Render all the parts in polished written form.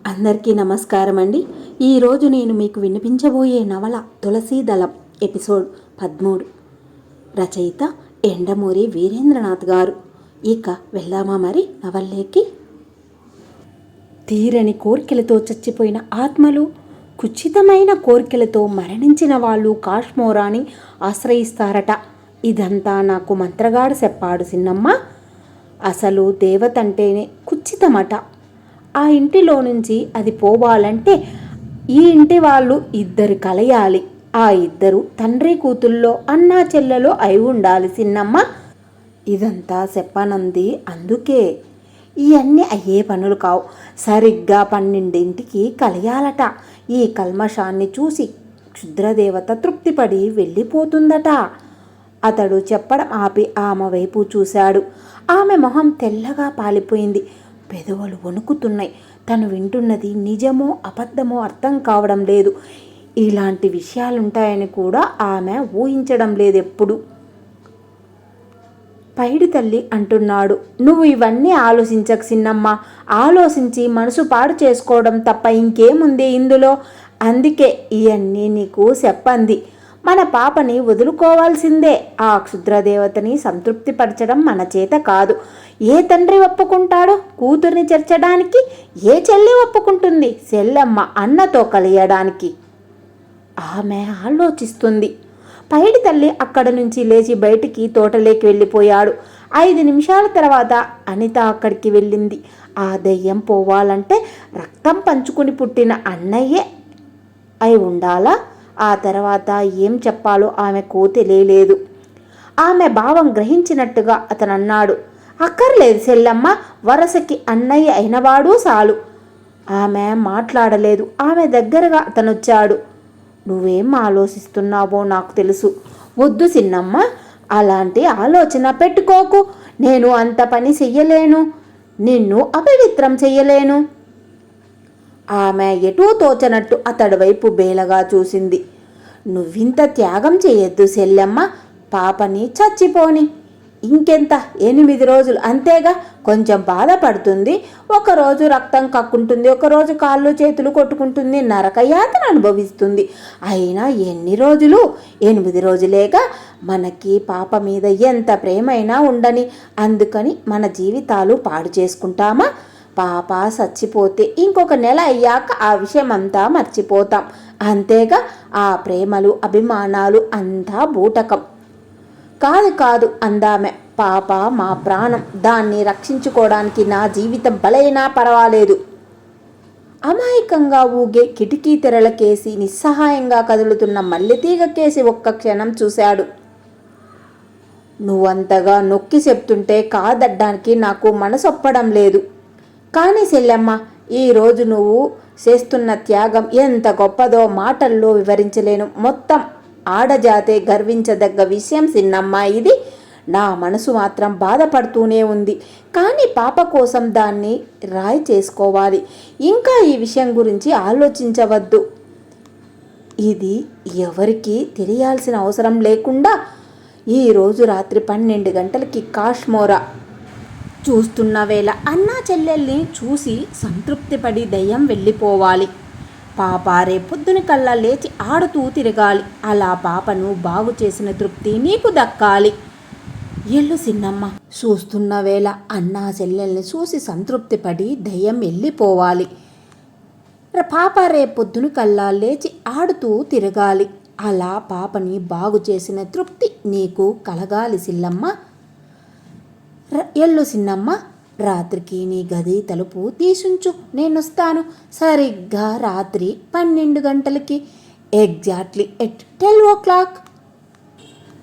అందరికీ నమస్కారం అండి. ఈరోజు నేను మీకు వినిపించబోయే నవల తులసీదళం ఎపిసోడ్ 13. రచయిత ఎండమూరి వీరేంద్రనాథ్ గారు. ఇక వెళ్దామా మరి నవల్లేకి. తీరని కోర్కెలతో చచ్చిపోయిన ఆత్మలు, కుచితమైన కోర్కెలతో మరణించిన వాళ్ళు కాశ్మోరాని ఆశ్రయిస్తారట. ఇదంతా నాకు మంత్రగాడు చెప్పాడు సిన్నమ్మ. అసలు దేవతంటేనే కుచితమట. ఆ ఇంటిలో నుంచి అది పోవాలంటే ఈ ఇంటి వాళ్ళు ఇద్దరు కలయాలి. ఆ ఇద్దరు తండ్రి కూతుల్లో అన్నా చెల్లెలో అయి ఉండాలి సిన్నమ్మ. ఇదంతా చెప్పనంది అందుకే. ఇవన్నీ అయ్యే పనులు కావు. సరిగ్గా 12ంటికి కలయాలట. ఈ కల్మషాన్ని చూసి క్షుద్రదేవత తృప్తిపడి వెళ్ళిపోతుందట. అతడు చెప్పడం ఆపి ఆమె వైపు చూశాడు. ఆమె మొహం తెల్లగా పాలిపోయింది. పెదవులు వణుకుతున్నాయి. తను వింటున్నది నిజమో అబద్ధమో అర్థం కావడం లేదు. ఇలాంటి విషయాలుంటాయని కూడా ఆమె ఊహించడం లేదెప్పుడు. పైడి తల్లి అంటున్నాడు, నువ్వు ఇవన్నీ ఆలోచించక సిన్నమ్మ. ఆలోచించి మనసు పాడు చేసుకోవడం తప్ప ఇంకేముంది ఇందులో. అందుకే ఇవన్నీ నీకు చెప్పంది. మన పాపని వదులుకోవాల్సిందే. ఆ క్షుద్రదేవతని సంతృప్తిపరచడం మన చేత కాదు. ఏ తండ్రి ఒప్పుకుంటాడు కూతుర్ని చేర్చడానికి? ఏ చెల్లి ఒప్పుకుంటుంది చెల్లెమ్మ అన్నతో కలియడానికి? ఆమె ఆలోచిస్తుంది. పైడి తల్లి అక్కడ నుంచి లేచి బయటికి తోటలోకి వెళ్ళిపోయాడు. 5 నిమిషాల తర్వాత అనిత అక్కడికి వెళ్ళింది. ఆ దెయ్యం పోవాలంటే రక్తం పంచుకుని పుట్టిన అన్నయ్యే అయి ఉండాలా? ఆ తర్వాత ఏం చెప్పాలో ఆమెకు తెలియలేదు. ఆమె భావం గ్రహించినట్టుగా అతను అన్నాడు, అక్కర్లేదు చెల్లమ్మ, వరసకి అన్నయ్య అయినవాడు చాలు. ఆమె మాట్లాడలేదు. ఆమె దగ్గరగా అతనొచ్చాడు. నువ్వేం ఆలోచిస్తున్నావో నాకు తెలుసు. వద్దు సిన్నమ్మ, అలాంటి ఆలోచన పెట్టుకోకు. నేను అంత పని చెయ్యలేను. నిన్ను అపవిత్రం చెయ్యలేను. ఆమె ఎటూ తోచనట్టు అతడి వైపు బేలగా చూసింది. నువ్వింత త్యాగం చేయొద్దు చెల్లెమ్మ. పాపని చచ్చిపోని. ఇంకెంత 8 రోజులు అంతేగా. కొంచెం బాధపడుతుంది. ఒకరోజు రక్తం కక్కుంటుంది, ఒకరోజు కాళ్ళు చేతులు కొట్టుకుంటుంది, నరకయాతన అనుభవిస్తుంది. అయినా ఎన్ని రోజులు? 8 రోజులేగా. మనకి పాప మీద ఎంత ప్రేమైనా ఉండని. అందుకని మన జీవితాలు పాడు చేసుకుంటామా? పాప చచ్చిపోతే ఇంకొక నెల అయ్యాక ఆ విషయం అంతా మర్చిపోతాం. అంతేగా. ఆ ప్రేమలు అభిమానాలు అంతా బూటకం. కాదు అందామె. పాప మా ప్రాణం. దాన్ని రక్షించుకోవడానికి నా జీవితం బలైనా పర్వాలేదు. అమాయకంగా ఊగే కిటికీ తెరలకేసి నిస్సహాయంగా కదులుతున్న మల్లెతీగ కేసి ఒక్క క్షణం చూశాడు. నువ్వంతగా నొక్కి చెప్తుంటే కాదడ్డానికి నాకు మనసొప్పడం లేదు. కానీ చెల్లెమ్మ, ఈరోజు నువ్వు చేస్తున్న త్యాగం ఎంత గొప్పదో మాటల్లో వివరించలేను. మొత్తం ఆడజాతే గర్వించదగ్గ విషయం సిన్నమ్మ ఇది. నా మనసు మాత్రం బాధపడుతూనే ఉంది. కానీ పాప కోసం దాన్ని రాయి చేసుకోవాలి. ఇంకా ఈ విషయం గురించి ఆలోచించవద్దు. ఇది ఎవరికీ తెలియాల్సిన అవసరం లేకుండా ఈరోజు రాత్రి 12 గంటలకి కాశ్మోరా చూస్తున్న వేళ అన్నా చెల్లెల్ని చూసి సంతృప్తిపడి దయ్యం వెళ్ళిపోవాలి. పాప రేపొద్దున కల్లా లేచి ఆడుతూ తిరగాలి. అలా పాపను బాగు చేసిన తృప్తి నీకు దక్కాలి. ఎల్లు సిన్నమ్మ. చూస్తున్న వేళ అన్నా చెల్లెల్ని చూసి సంతృప్తిపడి దయ్యం వెళ్ళిపోవాలి. పాప రేపొద్దున కల్లా లేచి ఆడుతూ తిరగాలి. అలా పాపని బాగు చేసిన తృప్తి నీకు కలగాలి సిల్లమ్మ. ఎల్లు సిన్నమ్మ. రాత్రికి నీ గది తలుపు తీసుంచు, నేనొస్తాను. సరిగ్గా రాత్రి 12 గంటలకి, ఎగ్జాక్ట్లీ ఎట్ 12 o'clock.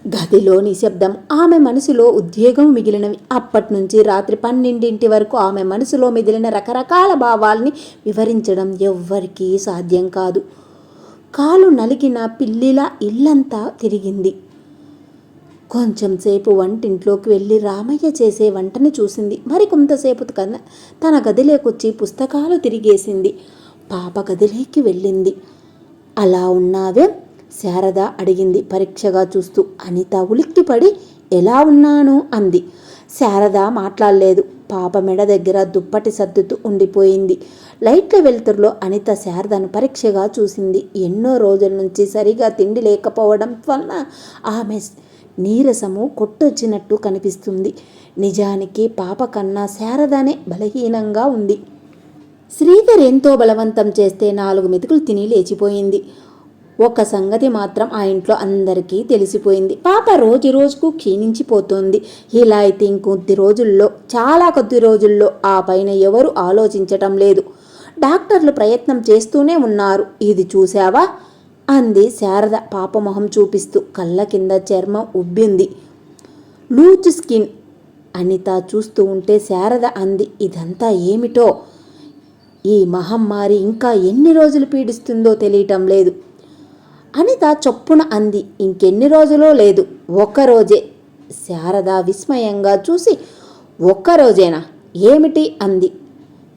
గదిలో నిశ్శబ్దం. ఆమె మనసులో ఉద్వేగం మిగిలినవి. అప్పటినుంచి రాత్రి 12 వరకు ఆమె మనసులో మిగిలిన రకరకాల భావాల్ని వివరించడం ఎవ్వరికీ సాధ్యం కాదు. కాలు నలిగిన పిల్లిలా ఇల్లంతా తిరిగింది. కొంచెం సేపు వంటింట్లోకి వెళ్ళి రామయ్య చేసే వంటను చూసింది. మరి కొంతసేపు తన గదిలోకొచ్చి పుస్తకాలు తిరిగేసింది. పాప గదిలోకి వెళ్ళింది. అలా ఉన్నావే? శారద అడిగింది పరీక్షగా చూస్తూ. అనిత ఉలిక్కిపడి ఎలా ఉన్నాను అంది. శారద మాట్లాడలేదు. పాప మెడ దగ్గర దుప్పటి సర్దుతూ ఉండిపోయింది. లైట్ల వెలుతురులో అనిత శారదను పరీక్షగా చూసింది. ఎన్నో రోజుల నుంచి సరిగా తిండి లేకపోవడం వలన ఆమె నీరసము కొట్టొచ్చినట్టు కనిపిస్తుంది. నిజానికి పాప కన్నా శారదనే బలహీనంగా ఉంది. శ్రీధర్ ఎంతో బలవంతం చేస్తే 4 మెతుకులు తిని లేచిపోయింది. ఒక సంగతి మాత్రం ఆ ఇంట్లో అందరికీ తెలిసిపోయింది. పాప రోజు రోజుకు క్షీణించిపోతోంది. ఇలా అయితే చాలా కొద్ది రోజుల్లో ఆ పైన ఎవరు ఆలోచించటం లేదు. డాక్టర్లు ప్రయత్నం చేస్తూనే ఉన్నారు. ఇది చూశావా అంది శారద పాప మొహం చూపిస్తూ. కళ్ళ కింద చర్మం ఉబ్బింది. Loose skin. అనిత చూస్తూ ఉంటే శారద అంది, ఇదంతా ఏమిటో? ఈ మహమ్మారి ఇంకా ఎన్ని రోజులు పీడిస్తుందో తెలియటం లేదు. అనిత చొప్పున అంది, ఇంకెన్ని రోజులో లేదు, ఒక్కరోజే. శారద విస్మయంగా చూసి, ఒక్కరోజేనా? ఏమిటి అంది.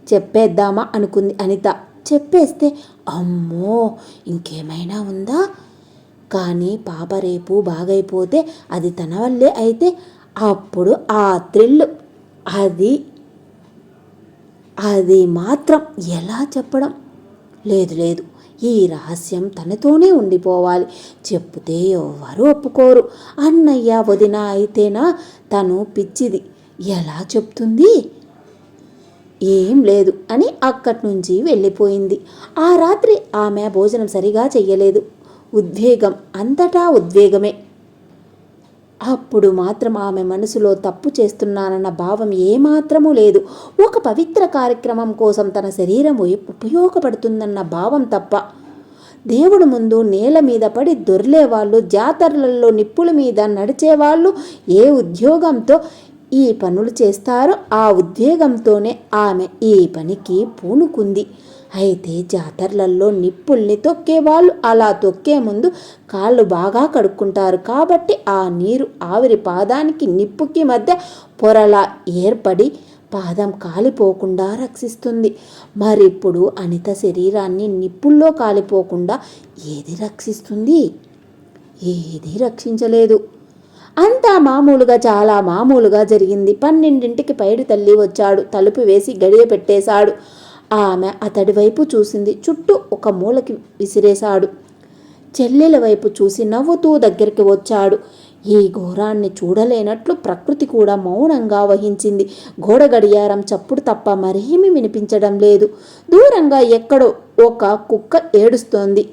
చెప్పేద్దామా అనుకుంది అనిత. చెప్పేస్తే అమ్మో ఇంకేమైనా ఉందా? కానీ పాప రేపు బాగైపోతే అది తన వల్లే అయితే అప్పుడు ఆ థ్రిల్ అది మాత్రం ఎలా చెప్పడం? లేదు, ఈ రహస్యం తనతోనే ఉండిపోవాలి. చెప్తే ఎవరు ఒప్పుకోరు. అన్నయ్య వదిన అయితేనా తను పిచ్చిది, ఎలా చెప్తుంది? ఏం లేదు అని అక్కడి నుంచి వెళ్ళిపోయింది. ఆ రాత్రి ఆమె భోజనం సరిగా చెయ్యలేదు. ఉద్వేగం, అంతటా ఉద్వేగమే. అప్పుడు మాత్రం ఆమె మనసులో తప్పు చేస్తున్నానన్న భావం ఏమాత్రమూ లేదు. ఒక పవిత్ర కార్యక్రమం కోసం తన శరీరం ఉపయోగపడుతుందన్న భావం తప్ప. దేవుడు ముందు నేల మీద పడి దొర్లేవాళ్ళు, జాతరలలో నిప్పుల మీద నడిచేవాళ్ళు ఏ ఉద్యోగంతో ఈ పనులు చేస్తారో ఆ ఉద్వేగంతోనే ఆమె ఈ పనికి పూనుకుంది. అయితే జాతరలలో నిప్పుల్ని తొక్కేవాళ్ళు అలా తొక్కే ముందు కాళ్ళు బాగా కడుక్కుంటారు కాబట్టి ఆ నీరు ఆవిరి పాదానికి నిప్పుకి మధ్య పొరలా ఏర్పడి పాదం కాలిపోకుండా రక్షిస్తుంది. మరిప్పుడు అనిత శరీరాన్ని నిప్పుల్లో కాలిపోకుండా ఏది రక్షిస్తుంది? ఏది రక్షించలేదు. అంతా మామూలుగా, చాలా మామూలుగా జరిగింది. 12ంటికి పైడి తల్లి వచ్చాడు. తలుపు వేసి గడియ పెట్టేశాడు. ఆమె అతడి వైపు చూసింది. చుట్టూ ఒక మూలకి విసిరేశాడు. చెల్లెల వైపు చూసి నవ్వుతూ దగ్గరికి వచ్చాడు. ఈ ఘోరాన్ని చూడలేనట్లు ప్రకృతి కూడా మౌనంగా వహించింది. గోడ గడియారం చప్పుడు తప్ప మరేమీ వినిపించడం లేదు. దూరంగా ఎక్కడో ఒక కుక్క ఏడుస్తోంది.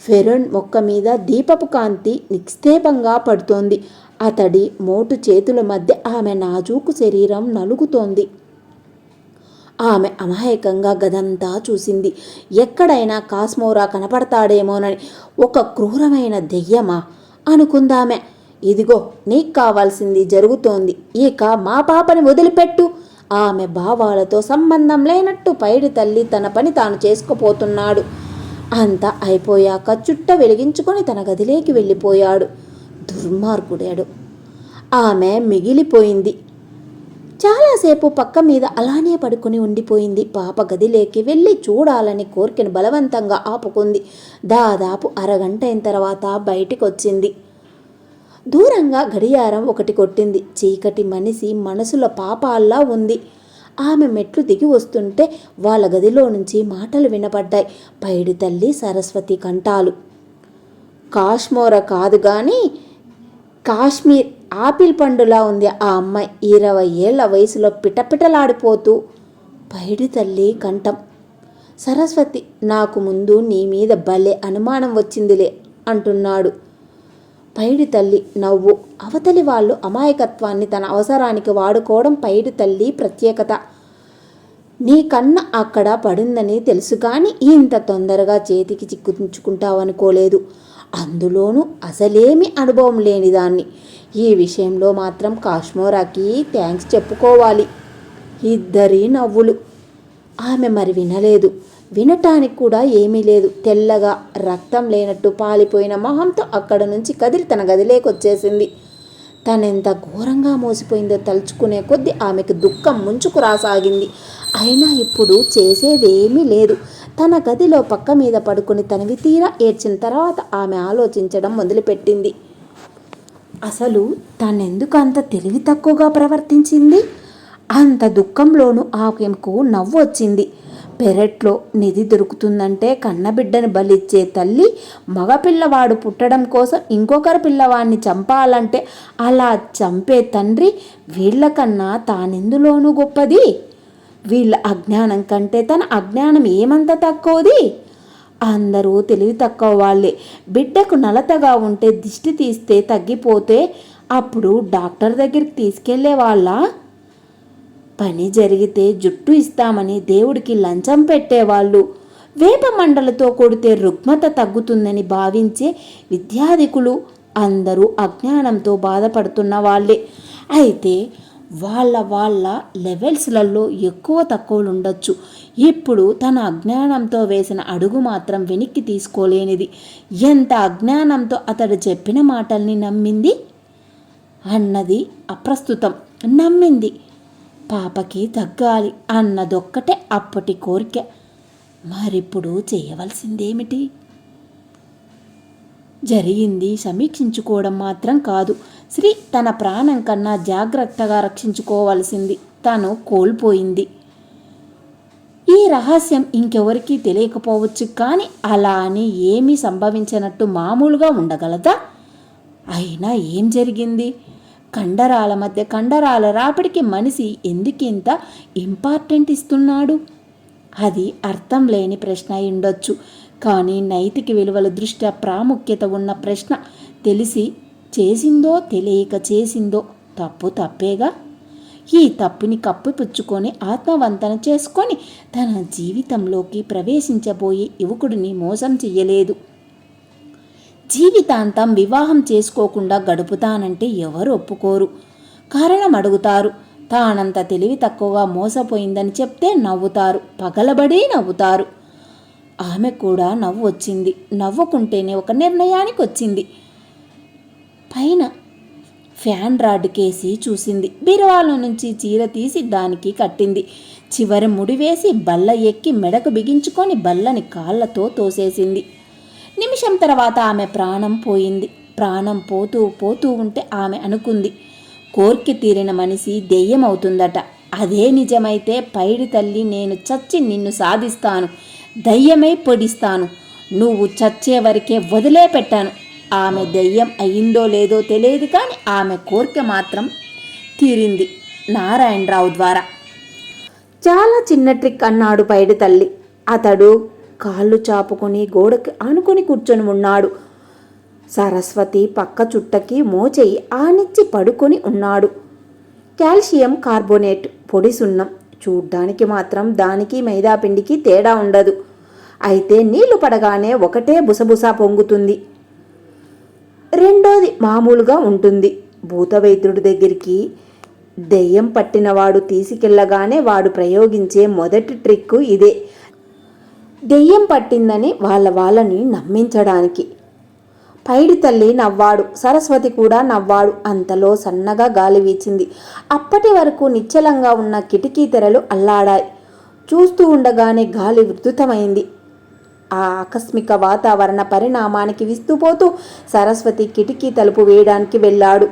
ఫెరోన్ మొక్క మీద దీపపు కాంతి నిక్షేపంగా పడుతోంది. అతడి మోటు చేతుల మధ్య ఆమె నాజూకు శరీరం నలుగుతోంది. ఆమె అమాయకంగా గదంతా చూసింది. ఎక్కడైనా కాస్మోరా కనపడతాడేమోనని. ఒక క్రూరమైన దెయ్యమా అనుకుందామె. ఇదిగో నీకు కావాల్సింది జరుగుతోంది, ఇక మా పాపని వదిలిపెట్టు. ఆమె భావాలతో సంబంధం లేనట్టు పైడి తల్లి తన పని తాను చేసుకుపోతున్నాడు. అంతా అయిపోయాక చుట్ట వెలిగించుకొని తన గదిలోకి వెళ్ళిపోయాడు. దుర్మార్గుడాడు. ఆమె మిగిలిపోయింది. చాలాసేపు పక్క మీద అలానే పడుకుని ఉండిపోయింది. పాప గదిలోకి వెళ్ళి చూడాలని కోరికను బలవంతంగా ఆపుకుంది. దాదాపు అరగంట అయిన తర్వాత బయటికి వచ్చింది. దూరంగా గడియారం 1 కొట్టింది. చీకటి మనిషి మనసులో పాపాల్లా ఉంది. ఆమె మెట్లు దిగి వస్తుంటే వాళ్ళ గదిలో నుంచి మాటలు వినపడ్డాయి. పైడి తల్లి సరస్వతి కంఠాలు. కాశ్మోర కాదు గాని కాశ్మీర్ ఆపిల్ పండులా ఉంది ఆ అమ్మాయి. 20 ఏళ్ల వయసులో పిటపిటలాడిపోతూ. పైడి తల్లి కంఠం. సరస్వతి, నాకు ముందు నీ మీద భలే అనుమానం వచ్చిందిలే అంటున్నాడు. పైడి తల్లి నవ్వు. అవతలి వాళ్ళు అమాయకత్వాన్ని తన అవసరానికి వాడుకోవడం పైడి తల్లి ప్రత్యేకత. నీ కన్న అక్కడ పడిందని తెలుసు కానీ ఇంత తొందరగా చేతికి చిక్కించుకుంటావనుకోలేదు. అందులోనూ అసలేమీ అనుభవం లేనిదాన్ని. ఈ విషయంలో మాత్రం కాశ్మోరాకి థ్యాంక్స్ చెప్పుకోవాలి. ఇద్దరి నవ్వులు. ఆమె మరి వినలేదు. వినటానికి కూడా ఏమీ లేదు. తెల్లగా రక్తం లేనట్టు పాలిపోయిన మొహంతో అక్కడ నుంచి కదిలి తన గదిలోకొచ్చేసింది. తనెంత ఘోరంగా మోసిపోయిందో తలుచుకునే కొద్దీ ఆమెకు దుఃఖం ముంచుకు రాసాగింది. అయినా ఇప్పుడు చేసేదేమీ లేదు. తన గదిలో పక్క మీద పడుకుని తనివి తీరా ఏడ్చిన తర్వాత ఆమె ఆలోచించడం మొదలుపెట్టింది. అసలు తనెందుకు అంత తెలివి తక్కువగా ప్రవర్తించింది? అంత దుఃఖంలోనూ ఆమెకు నవ్వు వచ్చింది. పెరట్లో నిధి దొరుకుతుందంటే కన్నబిడ్డను బలిచ్చే తల్లి మగపిల్లవాడు పుట్టడం కోసం ఇంకొకరి పిల్లవాడిని చంపాలంటే అలా చంపే తండ్రి వీళ్ళకన్నా తానెందులోనూ గొప్పది? వీళ్ళ అజ్ఞానం కంటే తన అజ్ఞానం ఏమంత తక్కువది? అందరూ తెలివి తక్కువ వాళ్ళే. బిడ్డకు నలతగా ఉంటే దిష్టి తీస్తే తగ్గిపోతే అప్పుడు డాక్టర్ దగ్గరికి తీసుకెళ్లే వాళ్ళ? పని జరిగితే జుట్టు ఇస్తామని దేవుడికి లంచం పెట్టేవాళ్ళు. వేప మండలతో కొడితే రుగ్మత తగ్గుతుందని భావించే విద్యాధికులు అందరూ అజ్ఞానంతో బాధపడుతున్న వాళ్ళే. అయితే వాళ్ళ లెవెల్స్లలో ఎక్కువ తక్కువలు ఉండొచ్చు. ఇప్పుడు తన అజ్ఞానంతో వేసిన అడుగు మాత్రం వెనక్కి తీసుకోలేనిది. ఎంత అజ్ఞానంతో అతడు చెప్పిన మాటల్ని నమ్మింది అన్నది అప్రస్తుతం. నమ్మింది. పాపకి తగ్గాలి అన్నదొక్కటే అప్పటి కోరిక. మరిప్పుడు చేయవలసిందేమిటి? జరిగింది సమీక్షించుకోవడం మాత్రం కాదు. శ్రీ తన ప్రాణం కన్నా జాగ్రత్తగా రక్షించుకోవలసింది. తను కోల్పోయింది. ఈ రహస్యం ఇంకెవరికీ తెలియకపోవచ్చు. కానీ అలా అని ఏమీ సంభవించినట్టు మామూలుగా ఉండగలదా? అయినా ఏం జరిగింది? కండరాల మధ్య కండరాల రాపిడికి మనిషి ఎందుకింత ఇంపార్టెంట్ ఇస్తున్నాడు? అది అర్థం లేని ప్రశ్న ఉండొచ్చు. కానీ నైతిక విలువల దృష్ట్యా ప్రాముఖ్యత ఉన్న ప్రశ్న. తెలిసి చేసిందో తెలియక చేసిందో తప్పు తప్పేగా. ఈ తప్పుని కప్పిపుచ్చుకొని ఆత్మవంతన చేసుకొని తన జీవితంలోకి ప్రవేశించబోయే యువకుడిని మోసం చెయ్యలేదు. జీవితాంతం వివాహం చేసుకోకుండా గడుపుతానంటే ఎవరు ఒప్పుకోరు. కారణం అడుగుతారు. తానంత తెలివి తక్కువగా మోసపోయిందని చెప్తే నవ్వుతారు. పగలబడి నవ్వుతారు. ఆమె కూడా నవ్వు వచ్చింది. నవ్వుకుంటేనే ఒక నిర్ణయానికి వచ్చింది. పైన ఫ్యాన్ రాడ్ కేసి చూసింది. బీరువాలో నుంచి చీర తీసి దానికి కట్టింది. చివరి ముడివేసి బల్ల ఎక్కి మెడకు బిగించుకొని బల్లని కాళ్ళతో తోసేసింది. నిమిషం తర్వాత ఆమె ప్రాణం పోయింది. ప్రాణం పోతూ పోతూ ఉంటే ఆమె అనుకుంది, కోర్కె తీరిన మనిషి దెయ్యమవుతుందట. అదే నిజమైతే పైడి తల్లి నేను చచ్చి నిన్ను సాధిస్తాను, దయ్యమై పొడిస్తాను, నువ్వు చచ్చే వరకే వదిలే పెట్టాను. ఆమె దెయ్యం అయిందో లేదో తెలియదు, కానీ ఆమె కోరిక మాత్రం తీరింది నారాయణరావు ద్వారా. చాలా చిన్న ట్రిక్ అన్నాడు పైడి తల్లి. అతడు కాళ్ళు చాపుకొని గోడకి ఆనుకొని కూర్చొని ఉన్నాడు. సరస్వతి పక్క చుట్టకి మోచేయి ఆనిచ్చి పడుకొని ఉన్నాడు. కాల్షియం కార్బోనేట్ పొడి సున్నం. చూడ్డానికి మాత్రం దానికి మైదాపిండికి తేడా ఉండదు. అయితే నీళ్లు పడగానే ఒకటే బుసబుస పొంగుతుంది, రెండోది మామూలుగా ఉంటుంది. భూతవైద్యుడి దగ్గరికి దెయ్యం పట్టినవాడు తీసుకెళ్ళగానే వాడు ప్రయోగించే మొదటి ట్రిక్ ఇదే. దెయ్యం పట్టిందని వాళ్ళని నమ్మించడానికి. పైడి తల్లి నవ్వాడు. సరస్వతి కూడా నవ్వాడు. అంతలో సన్నగా గాలి వీచింది. అప్పటి వరకు నిశ్చలంగా ఉన్న కిటికీ తెరలు అల్లాడాయి. చూస్తూ ఉండగానే గాలి ఉధృతమైంది. ఆ ఆకస్మిక వాతావరణ పరిణామానికి విస్తుపోతూ సరస్వతి కిటికీ తలుపు వేయడానికి వెళ్ళాడు.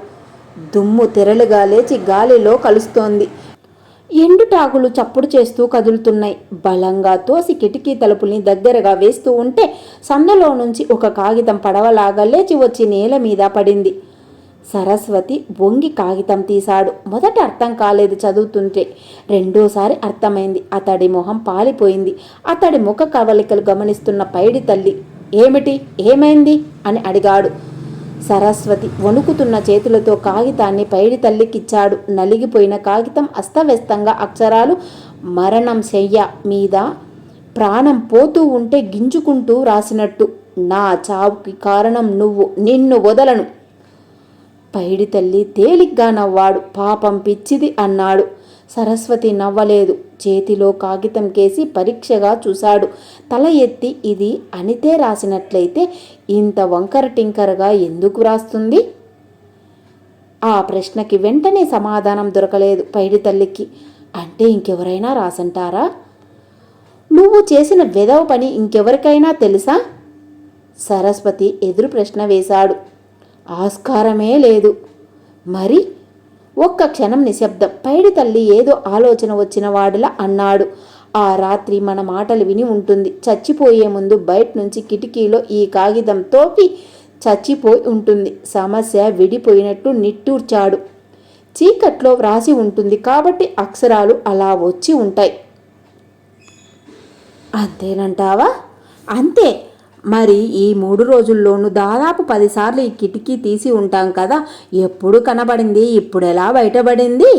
దుమ్ము తెరలుగా లేచి గాలిలో కలుస్తోంది. ఎండుటాకులు చప్పుడు చేస్తూ కదులుతున్నాయి. బలంగా తోసి కిటికీ తలుపుల్ని దగ్గరగా వేస్తూ ఉంటే సందులో నుంచి ఒక కాగితం పడవలాగా లేచి వచ్చి నేల మీద పడింది. సరస్వతి వంగి కాగితం తీశాడు. మొదట అర్థం కాలేదు చదువుతుంటే. రెండోసారి అర్థమైంది. అతడి మొహం పాలిపోయింది. అతడి ముఖ కవలికలు గమనిస్తున్న పైడి తల్లి, ఏమిటి, ఏమైంది అని అడిగాడు. సరస్వతి వణుకుతున్న చేతులతో కాగితాన్ని పైడి తల్లికిచ్చాడు. నలిగిపోయిన కాగితం, అస్తవ్యస్తంగా అక్షరాలు. మరణం శయ్య మీద ప్రాణం పోతూ ఉంటే గింజుకుంటూ రాసినట్టు. నా చావుకి కారణం నువ్వు, నిన్ను వదలను. పైడి తల్లి తేలిగ్గా నవ్వాడు. పాపం పిచ్చిది అన్నాడు. సరస్వతి నవ్వలేదు. చేతిలో కాగితం కేసి పరీక్షగా చూశాడు. తల ఎత్తి, ఇది అనితే రాసినట్లయితే ఇంత వంకర టింకరగా ఎందుకు రాస్తుంది? ఆ ప్రశ్నకి వెంటనే సమాధానం దొరకలేదు పైడి తల్లికి. అంటే ఇంకెవరైనా రాసంటారా? నువ్వు చేసిన వెధవ పని ఇంకెవరికైనా తెలుసా? సరస్వతి ఎదురు ప్రశ్న వేశాడు. ఆస్కారమే లేదు. మరి ఒక్క క్షణం నిశ్శబ్దం. పైడి తల్లి ఏదో ఆలోచన వచ్చిన వాడిలా అన్నాడు. ఆ రాత్రి మన మాటలు విని ఉంటుంది. చచ్చిపోయే ముందు బయట నుంచి కిటికీలో ఈ కాగితం తోపి చచ్చిపోయి ఉంటుంది. సమస్య విడిపోయినట్టు నిట్టూర్చాడు. చీకట్లో వ్రాసి ఉంటుంది కాబట్టి అక్షరాలు అలా వచ్చి ఉంటాయి. అంతేనంటావా? అంతే. మరి ఈ 3 రోజుల్లోనూ దాదాపు 10 సార్లు ఈ కిటికీ తీసి ఉంటాం కదా. ఎప్పుడు కనబడింది, ఇప్పుడెలా బయటపడింది?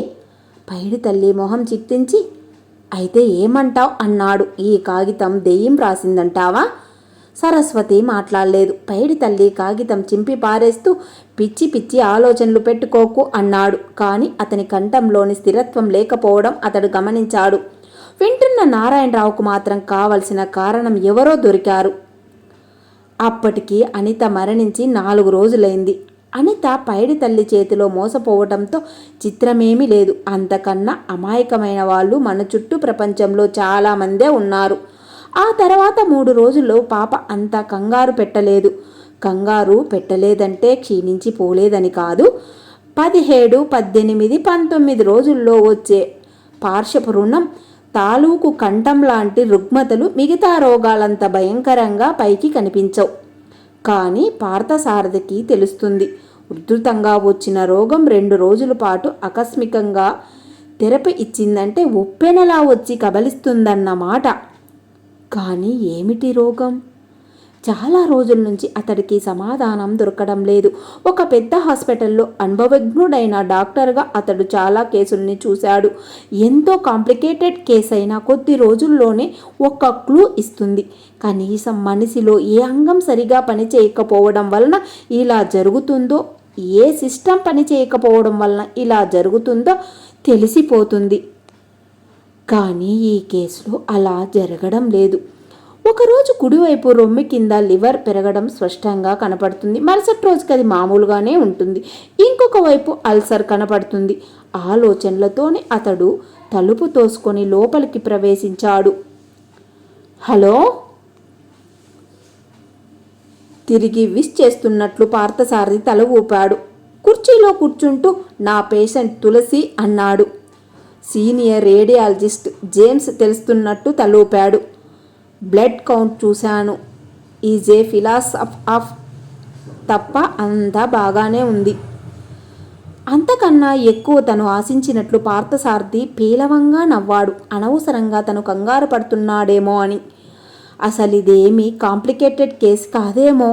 పైడి తల్లి మొహం చిట్టించి అయితే ఏమంటావ్ అన్నాడు. ఈ కాగితం దెయ్యం రాసిందంటావా? సరస్వతి మాట్లాడలేదు. పైడి తల్లి కాగితం చింపి పారేస్తూ పిచ్చి పిచ్చి ఆలోచనలు పెట్టుకోకు అన్నాడు. కానీ అతని కంఠంలోని స్థిరత్వం లేకపోవడం అతడు గమనించాడు. వింటున్న నారాయణరావుకు మాత్రం కావలసిన కారణం ఎవరో దొరికారు. అప్పటికి అనిత మరణించి 4 రోజులైంది. అనిత పైడి తల్లి చేతిలో మోసపోవటంతో చిత్రమేమీ లేదు. అంతకన్నా అమాయకమైన వాళ్ళు మన చుట్టూ ప్రపంచంలో చాలామందే ఉన్నారు. ఆ తర్వాత 3 రోజుల్లో పాప అంత కంగారు పెట్టలేదు. కంగారు పెట్టలేదంటే క్షీణించిపోలేదని కాదు. 17, 18, 19 రోజుల్లో వచ్చే పార్శ్వపు రుణం తాలూకు కంఠం లాంటి రుగ్మతలు మిగతా రోగాలంత భయంకరంగా పైకి కనిపించవు. కానీ పార్థసారథికి తెలుస్తుంది. ఉధృతంగా వచ్చిన రోగం 2 రోజుల పాటు ఆకస్మికంగా తెరపి ఇచ్చిందంటే ఉప్పెనలా వచ్చి కబలిస్తుందన్నమాట. కానీ ఏమిటి రోగం? చాలా రోజుల నుంచి అతడికి సమాధానం దొరకడం లేదు. ఒక పెద్ద హాస్పిటల్లో అనుభవజ్ఞుడైన డాక్టర్గా అతడు చాలా కేసుల్ని చూశాడు. ఎంతో కాంప్లికేటెడ్ కేసు అయినా కొద్ది రోజుల్లోనే ఒక క్లూ ఇస్తుంది. కనీసం మనిషిలో ఏ అంగం సరిగా పనిచేయకపోవడం వలన ఇలా జరుగుతుందో, ఏ సిస్టమ్ పనిచేయకపోవడం వలన ఇలా జరుగుతుందో తెలిసిపోతుంది. కానీ ఈ కేసులో అలా జరగడం లేదు. ఒకరోజు కుడివైపు రొమ్మి కింద లివర్ పెరగడం స్పష్టంగా కనపడుతుంది. మరుసటి రోజుకి అది మామూలుగానే ఉంటుంది. ఇంకొక వైపు అల్సర్ కనపడుతుంది. ఆలోచనలతోనే అతడు తలుపు తోసుకొని లోపలికి ప్రవేశించాడు. హలో! తిరిగి విష్ చేస్తున్నట్లు పార్థసారథి తల ఊపాడు. కుర్చీలో కూర్చుంటూ నా పేషెంట్ తులసి అన్నాడు. సీనియర్ రేడియాలజిస్ట్ జేమ్స్ తెలుస్తున్నట్టు తలూపాడు. బ్లడ్ కౌంట్ చూశాను. ఈజ్ ఏ ఫిలాసఫ్ ఆఫ్ తప్ప అంతా బాగానే ఉంది. అంతకన్నా ఎక్కువ తను ఆశించినట్లు పార్థసారథి పేలవంగా నవ్వాడు. అనవసరంగా తను కంగారు పడుతున్నాడేమో అని. అసలు ఇదేమీ కాంప్లికేటెడ్ కేసు కాదేమో.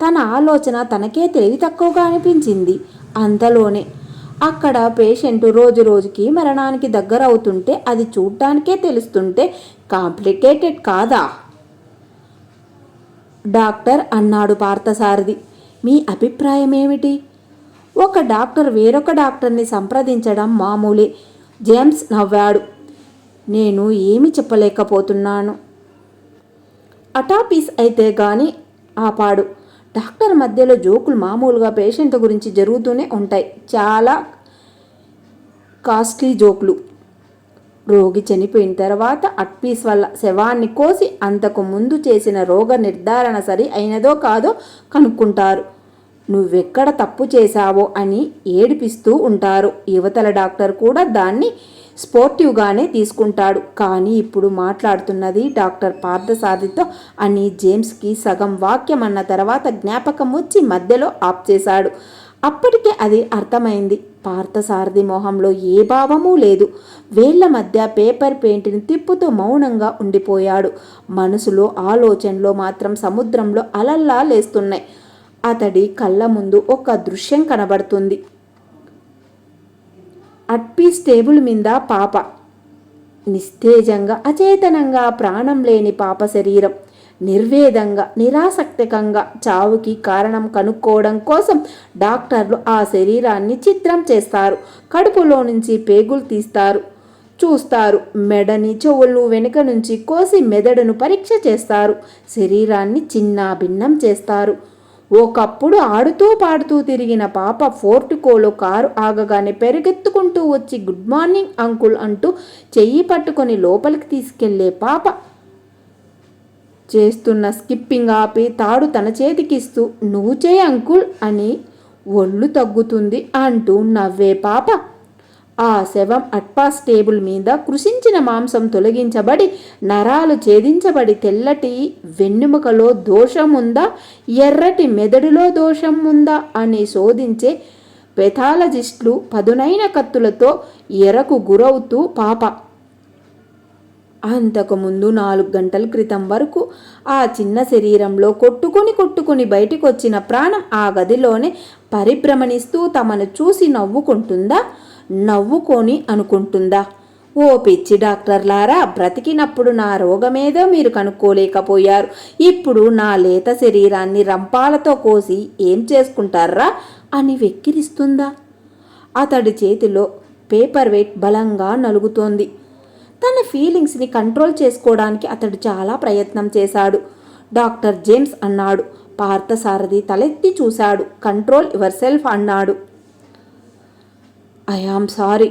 తన ఆలోచన తనకే తెలివి తక్కువగా అనిపించింది. అంతలోనే అక్కడ పేషెంట్ రోజు రోజుకి మరణానికి దగ్గర అవుతుంటే అది చూడ్డానికే తెలుస్తుంటే కాంప్లికేటెడ్ కాదా? డాక్టర్ అన్నాడు పార్థసారథి. మీ అభిప్రాయం ఏమిటి? ఒక డాక్టర్ వేరొక డాక్టర్ని సంప్రదించడం మామూలే. జేమ్స్ నవ్వాడు. నేను ఏమి చెప్పలేకపోతున్నాను. అటాపీస్ అయితే గాని ఆపాడు. డాక్టర్ మధ్యలో జోకులు మామూలుగా పేషెంట్ గురించి జరుగుతూనే ఉంటాయి. చాలా కాస్ట్లీ జోకులు. రోగి చనిపోయిన తర్వాత అట్పీస్ వల్ల శవాన్ని కోసి అంతకు ముందు చేసిన రోగ నిర్ధారణ సరి అయినదో కాదో కనుక్కుంటారు. నువ్వెక్కడ తప్పు చేశావో అని ఏడిపిస్తూ ఉంటారు. యువతల డాక్టర్ కూడా దాన్ని స్పోర్టివ్గానే తీసుకుంటాడు. కానీ ఇప్పుడు మాట్లాడుతున్నది డాక్టర్ పార్థసారథితో అని జేమ్స్కి సగం వాక్యం అన్న తర్వాత జ్ఞాపకం వచ్చి మధ్యలో ఆప్ చేశాడు. అప్పటికే అది అర్థమైంది. పార్థసారథి మొహంలో ఏ భావమూ లేదు. వేళ్ల మధ్య పేపర్ పెయింట్ని తిప్పుతూ మౌనంగా ఉండిపోయాడు. మనసులో ఆలోచనలో మాత్రం సముద్రంలో అలల్లా లేస్తున్నాయి. అతడి కళ్ళ ముందు ఒక దృశ్యం కనబడుతుంది. అట్పీస్ టేబుల్ మీద పాప, నిస్తేజంగా అచేతనంగా ప్రాణం లేని పాప శరీరం. నిర్వేదంగా నిరాసక్తికంగా చావుకి కారణం కనుక్కోవడం కోసం డాక్టర్లు ఆ శరీరాన్ని చిత్రం చేస్తారు. కడుపులో నుంచి పేగులు తీస్తారు, చూస్తారు. మెడని చెవులు వెనుక నుంచి కోసి మెదడును పరీక్ష చేస్తారు. శరీరాన్ని చిన్నాభిన్నం చేస్తారు. ఒకప్పుడు ఆడుతూ పాడుతూ తిరిగిన పాప ఫోర్టుకోలో కారు ఆగగానే పెరుగెత్తుకుంటూ వచ్చి గుడ్ మార్నింగ్ అంకుల్ అంటూ చెయ్యి పట్టుకొని లోపలికి తీసుకెళ్లే పాప చేస్తున్న స్కిప్పింగ్ ఆపి తాడు తన చేతికిస్తూ నువ్వు చేయి అంకుల్ అని ఒళ్ళు తగ్గుతుంది అంటూ నవ్వే పాప. ఆ శవం అట్పాస్ టేబుల్ మీద కృషించిన మాంసం తొలగించబడి నరాలు ఛేదించబడి తెల్లటి వెన్నెముకలో దోషం ఉందా, ఎర్రటి మెదడులో దోషం ఉందా అని శోధించే పెథాలజిస్టులు పదునైన కత్తులతో ఎరకు గురవుతూ పాప అంతకుముందు 4 గంటల క్రితం వరకు ఆ చిన్న శరీరంలో కొట్టుకుని బయటికొచ్చిన ప్రాణం ఆ గదిలోనే పరిభ్రమణిస్తూ తమను చూసి నవ్వుకొని అనుకుంటుందా, ఓ పిచ్చి డాక్టర్లారా, బ్రతికినప్పుడు నా రోగమేదో మీరు కనుక్కోలేకపోయారు, ఇప్పుడు నా లేత శరీరాన్ని రంపాలతో కోసి ఏం చేసుకుంటారా అని వెక్కిరిస్తుందా? అతడి చేతిలో పేపర్ వెయిట్ బలంగా నలుగుతోంది. తన ఫీలింగ్స్ని కంట్రోల్ చేసుకోవడానికి అతడు చాలా ప్రయత్నం చేశాడు. డాక్టర్ జేమ్స్ అన్నాడు. పార్థసారథి తలెత్తి చూశాడు. కంట్రోల్ యువర్ సెల్ఫ్ అన్నాడు. I am sorry.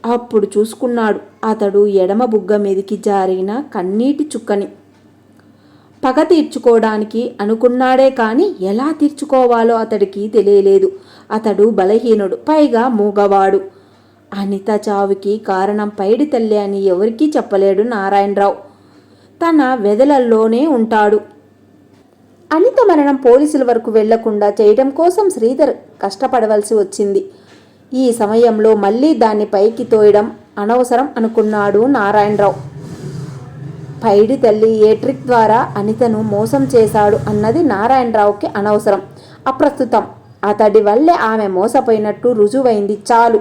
అప్పుడు చూసుకున్నాడు అతడు ఎడమ బుగ్గ మీదికి జారిన కన్నీటి చుక్కని. పగ తీర్చుకోవడానికి అనుకున్నాడే కానీ ఎలా తీర్చుకోవాలో అతడికి తెలియలేదు. అతడు బలహీనుడు, పైగా మూగవాడు. అనిత చావుకి కారణం పైడి తల్లి అని ఎవరికీ చెప్పలేడు నారాయణరావు. తన వెదలల్లోనే ఉంటాడు. అనిత మరణం పోలీసుల వరకు వెళ్లకుండా చేయడం కోసం శ్రీధర్ కష్టపడవలసి వచ్చింది. ఈ సమయంలో మళ్ళీ దాన్ని పైకి తోయడం అనవసరం అనుకున్నాడు నారాయణరావు. పైడి తల్లి ఏ ట్రిక్ ద్వారా అనితను మోసం చేశాడు అన్నది నారాయణరావుకి అనవసరం, అప్రస్తుతం. అతడి వల్లే ఆమె మోసపోయినట్టు రుజువైంది చాలు.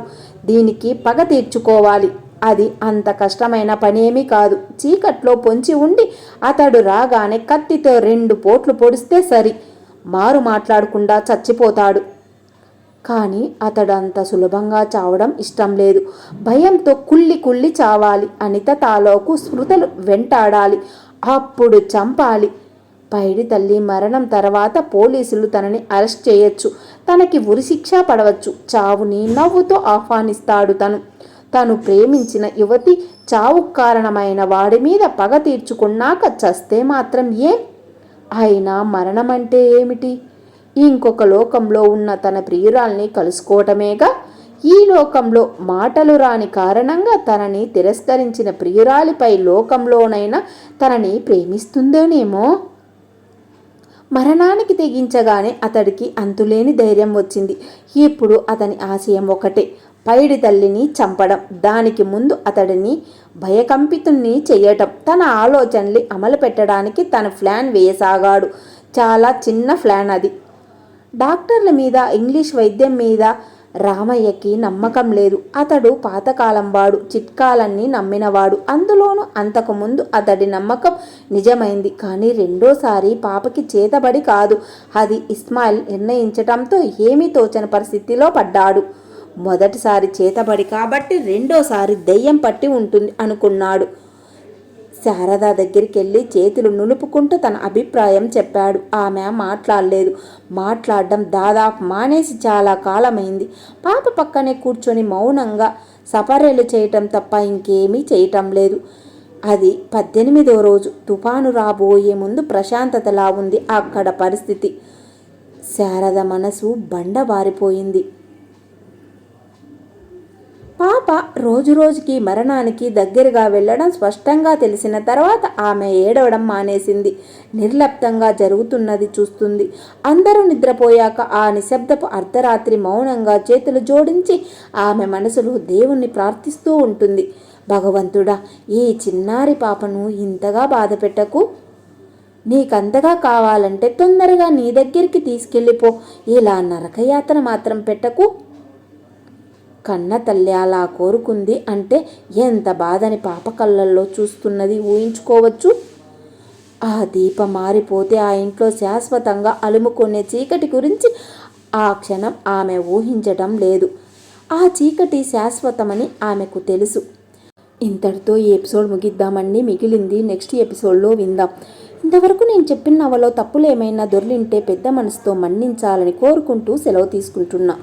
దీనికి పగ తీర్చుకోవాలి. అది అంత కష్టమైన పనేమీ కాదు. చీకట్లో పొంచి ఉండి అతడు రాగానే కత్తితో 2 పోట్లు పొడిస్తే సరి, మారు మాట్లాడకుండా చచ్చిపోతాడు. కానీ అతడు అంత సులభంగా చావడం ఇష్టం లేదు. భయంతో కుళ్ళి చావాలి. అనిత తాలూకు స్మృతులు వెంటాడాలి. అప్పుడు చంపాలి. పైడి తల్లి మరణం తర్వాత పోలీసులు తనని అరెస్ట్ చేయొచ్చు. తనకి ఉరిశిక్ష పడవచ్చు. చావుని నవ్వుతో ఆహ్వానిస్తాడు. తను ప్రేమించిన యువతి చావు కారణమైన వాడి మీద పగ తీర్చుకున్నాక చస్తే మాత్రం ఏం? అయినా మరణం అంటే ఏమిటి? ఇంకొక లోకంలో ఉన్న తన ప్రియురాల్ని కలుసుకోవటమేగా. ఈ లోకంలో మాటలు రాని కారణంగా తనని తిరస్కరించిన ప్రియురాలిపై లోకంలోనైనా తనని ప్రేమిస్తుందేనేమో. మరణానికి తెగించగానే అతడికి అంతులేని ధైర్యం వచ్చింది. ఇప్పుడు అతని ఆశయం ఒకటే, పైడి తల్లిని చంపడం. దానికి ముందు అతడిని భయకంపితుణ్ణి చెయ్యటం. తన ఆలోచనల్ని అమలు పెట్టడానికి తన ప్లాన్ వేయసాగాడు. చాలా చిన్న ప్లాన్ అది. డాక్టర్ల మీద, ఇంగ్లీష్ వైద్యం మీద రామయ్యకి నమ్మకం లేదు. అతడు పాతకాలం వాడు, చిట్కాలన్నీ నమ్మినవాడు. అందులోనూ అంతకుముందు అతడి నమ్మకం నిజమైంది. కానీ రెండోసారి పాపకి చేతబడి కాదు, అది ఇస్మాయిల్ నిర్ణయించటంతో ఏమీ తోచని పరిస్థితిలో పడ్డాడు. మొదటిసారి చేతబడి కాబట్టి రెండోసారి దెయ్యం పట్టి ఉంటుంది అనుకున్నాడు. శారద దగ్గరికి వెళ్ళి చేతులు నులుపుకుంటూ తన అభిప్రాయం చెప్పాడు. ఆమె మాట్లాడలేదు. మాట్లాడడం దాదాపు మానేసి చాలా కాలమైంది. పాప పక్కనే కూర్చొని మౌనంగా సపర్యలు చేయటం తప్ప ఇంకేమీ చేయటం లేదు. అది 18వ రోజు. తుఫాను రాబోయే ముందు ప్రశాంతతలా ఉంది అక్కడ పరిస్థితి. శారద మనసు బండబారిపోయింది. పాప రోజురోజుకి మరణానికి దగ్గరగా వెళ్ళడం స్పష్టంగా తెలిసిన తర్వాత ఆమె ఏడవడం మానేసింది. నిర్లిప్తంగా జరుగుతున్నది చూస్తుంది. అందరూ నిద్రపోయాక ఆ నిశ్శబ్దపు అర్ధరాత్రి మౌనంగా చేతులు జోడించి ఆమె మనసులో దేవుణ్ణి ప్రార్థిస్తూ ఉంటుంది. భగవంతుడా, ఈ చిన్నారి పాపను ఇంతగా బాధ పెట్టకు. నీకంతగా కావాలంటే తొందరగా నీ దగ్గరికి తీసుకెళ్ళిపో. ఇలా నరకయాతన మాత్రం పెట్టకు. కన్న తల్లి అలా కోరుకుంది అంటే ఎంత బాధని పాప కళ్ళల్లో చూస్తున్నది ఊహించుకోవచ్చు. ఆ దీపం మారిపోతే ఆ ఇంట్లో శాశ్వతంగా అలుముకునే చీకటి గురించి ఆ క్షణం ఆమె ఊహించటం లేదు. ఆ చీకటి శాశ్వతమని ఆమెకు తెలుసు. ఇంతటితో ఈ ఎపిసోడ్ ముగిద్దామండి. మిగిలింది నెక్స్ట్ ఎపిసోడ్లో విందాం. ఇంతవరకు నేను చెప్పిన నవలో తప్పులు ఏమైనా దొర్లింటే పెద్ద మనసుతో మన్నించాలని కోరుకుంటూ సెలవు తీసుకుంటున్నా.